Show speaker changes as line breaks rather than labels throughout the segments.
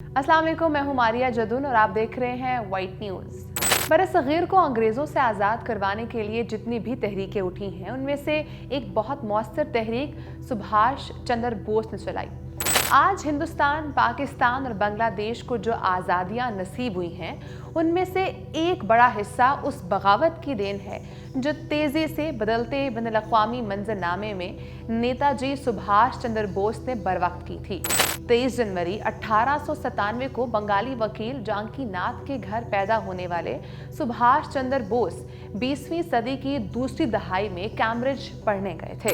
अस्सलाम वालेकुम, मैं हूं मारिया जदून और आप देख रहे हैं वाइट न्यूज़। बरसगीर को अंग्रेज़ों से आज़ाद करवाने के लिए जितनी भी तहरीकें उठी हैं, उनमें से एक बहुत मौसर तहरीक सुभाष चंद्र बोस ने चलाई। आज हिंदुस्तान, पाकिस्तान और बांग्लादेश को जो आज़ादियाँ नसीब हुई हैं, उनमें से एक बड़ा हिस्सा उस बगावत की देन है जो तेज़ी से बदलते बैनुल-अक़वामी मंजरनामे में नेताजी सुभाष चंद्र बोस ने बरवक्त की थी। 23 जनवरी 1897 को बंगाली वकील जानकी नाथ के घर पैदा होने वाले सुभाष चंद्र बोस 20वीं सदी की दूसरी दहाई में कैम्ब्रिज पढ़ने गए थे।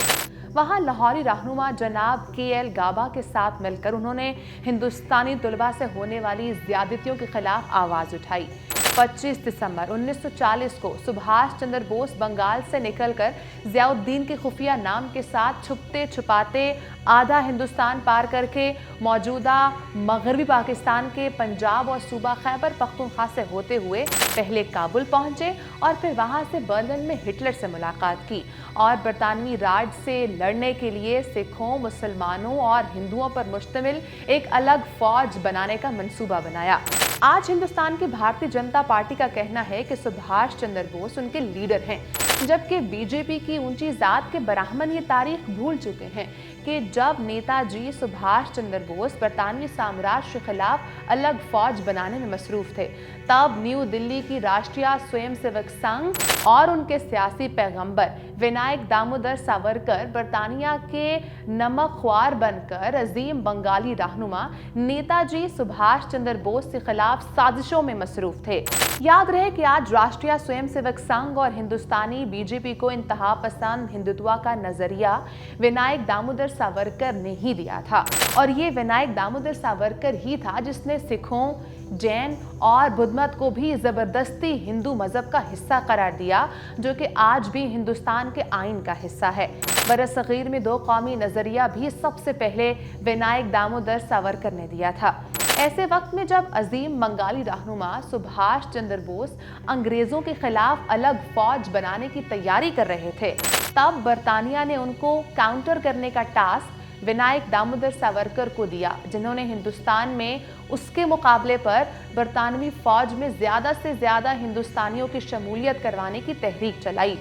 वहां लाहौरी रहनुमा जनाब KL गाबा के साथ मिलकर उन्होंने हिंदुस्तानी तुलबा से होने वाली ज्यादतियों के खिलाफ आवाज उठाई। 25 दिसंबर 1940 को सुभाष चंद्र बोस बंगाल से निकलकर ज़ियाउद्दीन के खुफिया नाम के साथ छुपते छुपाते आधा हिंदुस्तान पार करके मौजूदा मगरबी पाकिस्तान के पंजाब और सूबा खैबर पख्तूनख्वा से होते हुए पहले काबुल पहुंचे और फिर वहां से बर्लिन में हिटलर से मुलाकात की और बरतानवी राज से लड़ने के लिए सिखों, मुसलमानों और हिंदुओं पर मुश्तमिल एक अलग फौज बनाने का मंसूबा बनाया। आज हिंदुस्तान की भारतीय जनता पार्टी का कहना है कि सुभाष चंद्र बोस उनके लीडर हैं, जबकि बीजेपी की ऊंची जात के ब्राह्मण ये तारीख भूल चुके हैं कि जब नेताजी सुभाष चंद्र बोस बरतानवी साम्राज्य के खिलाफ अलग फौज बनाने में मसरूफ थे, तब न्यू दिल्ली की राष्ट्रीय स्वयंसेवक संघ और उनके सियासी पैगंबर विनायक दामोदर सावरकर बरतानिया के नमकख्वार बनकर अजीम बंगाली रहनुमा नेताजी सुभाष चंद्र बोस के खिलाफ साजिशों में मसरूफ थे। याद रहे कि आज राष्ट्रीय स्वयंसेवक संघ और हिंदुस्तानी बीजेपी को इंतहा पसंद हिंदुत्व का नजरिया विनायक दामोदर सावरकर ने ही दिया था और ये विनायक दामोदर सावरकर ही था जिसने सिखों, जैन और बुद्ध मत को भी जबरदस्ती हिंदू मजहब का हिस्सा करार दिया, जो कि आज भी हिंदुस्तान के आइन का हिस्सा है। बरसगीर में दो कौमी नजरिया भी सबसे पहले विनायक दामोदर सावरकर ने दिया था। ऐसे वक्त में जब अजीम बंगाली रहनुमा सुभाष चंद्र बोस अंग्रेजों के खिलाफ अलग फौज बनाने की तैयारी कर रहे थे, तब बरतानिया ने उनको काउंटर करने का टास्क विनायक दामोदर सावरकर को दिया, जिन्होंने हिंदुस्तान में उसके मुकाबले पर बरतानवी फौज में ज्यादा से ज्यादा हिंदुस्तानियों की शमूलियत करवाने की तहरीक चलाई।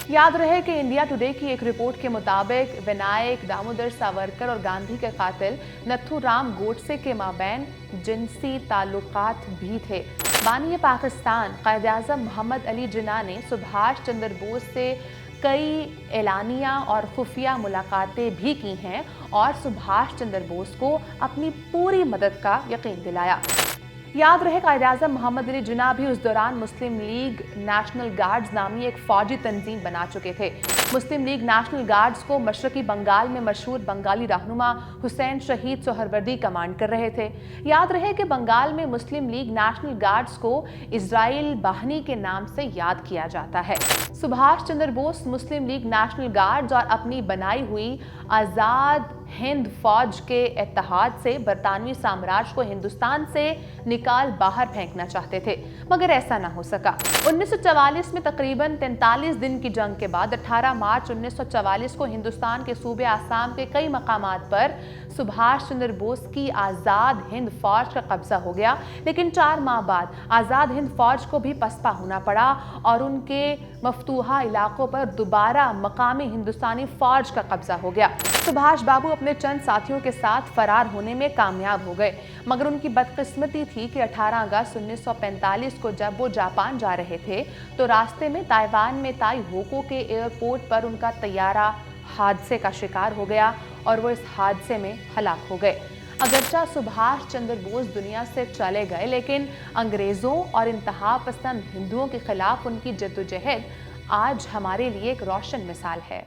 याद रहे कि इंडिया टुडे की एक रिपोर्ट के मुताबिक विनायक दामोदर सावरकर और गांधी के कातिल नथुराम गोडसे के माबैन जिनसी ताल्लुकात भी थे। बानी पाकिस्तान कायद-ए-आज़म मोहम्मद अली जिन्ना ने सुभाष चंद्र बोस से कई एलानिया और खुफिया मुलाकातें भी की हैं और सुभाष चंद्र बोस को अपनी पूरी मदद का यकीन दिलाया। याद रहे कायद-ए-आज़म मोहम्मद अली जिन्ना भी उस दौरान मुस्लिम लीग नेशनल गार्ड्स नामी एक फौजी तंजीम बना चुके थे। मुस्लिम लीग नेशनल गार्ड्स को मशरकी बंगाल में मशहूर बंगाली रहनुमा हुसैन शहीद सोहरवर्दी कमांड कर रहे थे। याद रहे कि बंगाल में मुस्लिम लीग नेशनल गार्ड्स को इजराइल बाहनी के नाम से याद किया जाता है। सुभाष चंद्र बोस मुस्लिम लीग नेशनल गार्ड्स और अपनी बनाई हुई आज़ाद हिंद फौज के इत्तेहाद से बरतानवी साम्राज्य को हिंदुस्तान से निकाल बाहर फेंकना चाहते थे, मगर ऐसा ना हो सका। 1944 में तकरीबन 43 दिन की जंग के बाद 18 मार्च 1944 को हिंदुस्तान के सूबे आसाम के कई मकामात पर सुभाष चंद्र बोस की आज़ाद हिंद फौज का कब्जा हो गया, लेकिन 4 माह बाद आज़ाद हिंद फौज को भी पसपा होना पड़ा और उनके मफतूहा इलाकों पर दोबारा मकामी हिंदुस्तानी फौज का कब्जा हो गया। सुभाष बाबू अपने चंद साथियों के साथ फरार होने में कामयाब हो गए, मगर उनकी बदकिस्मती थी कि 18 अगस्त 1945 को जब वो जापान जा रहे थे तो रास्ते में ताइवान में ताई होको के एयरपोर्ट पर उनका तैयारा हादसे का शिकार हो गया और वो इस हादसे में हलाक हो गए। अगरचा सुभाष चंद्र बोस दुनिया से चले गए, लेकिन अंग्रेजों और इंतहा पसंद हिंदुओं के खिलाफ उनकी जद्दोजहद आज हमारे लिए एक रोशन मिसाल है।